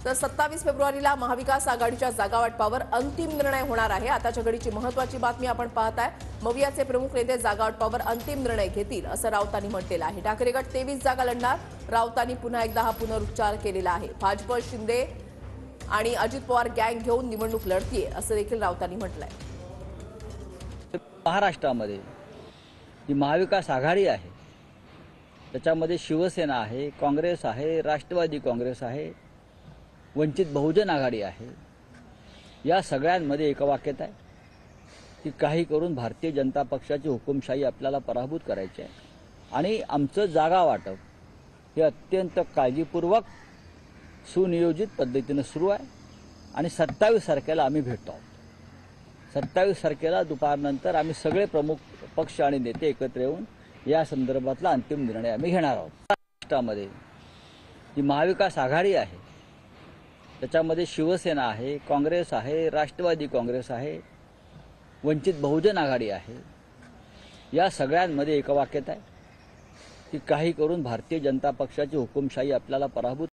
तर 27 फेब्रुवारीला महाविकास आघाडीच्या जागावाटपावर अंतिम निर्णय होणार आहे। आताच्या घडीची महत्त्वाची बातमी आपण पाहताय। मवियाचे प्रमुख नेते जागावाटपावर अंतिम निर्णय घेतील असं राऊतांनी म्हटलेलं आहे। ठाकरे गट 23 जागा लढणार। राऊतांनी पुन्हा एकदा हा पुनरुच्चार केलेला आहे। भाजप, शिंदे आणि अजित पवार गँग घेऊन निवडणूक लढतीये असं देखील राऊतांनी म्हटलंय। महाराष्ट्रामध्ये जी महाविकास आघाडी आहे त्याच्यामध्ये शिवसेना आहे, काँग्रेस आहे, राष्ट्रवादी काँग्रेस आहे, वंचित बहुजन आघाडी आहे। या सगळ्यांमध्ये एकवाक्यता आहे की काही करून भारतीय जनता पक्षाची हुकुमशाही आपल्याला पराभूत करायची आहे आणि आमचं जागा वाटप हे अत्यंत काळजीपूर्वक सुनियोजित पद्धतीने सुरू आहे आणि 27 तारखेला आम्ही भेटतो आहोत। 27 तारखेला दुपारनंतर आम्ही सगळे प्रमुख पक्ष आणि नेते एकत्र येऊन या संदर्भातला अंतिम निर्णय आम्ही घेणार आहोत। महाराष्ट्रामध्ये जी महाविकास आघाडी आहे त्याच्यामध्ये शिवसेना आहे, काँग्रेस आहे, राष्ट्रवादी काँग्रेस आहे, वंचित बहुजन आघाडी आहे। या सगळ्यांमध्ये एकवाक्यता आहे की काही करून भारतीय जनता पक्षाची हुकुमशाही आपल्याला पराभूत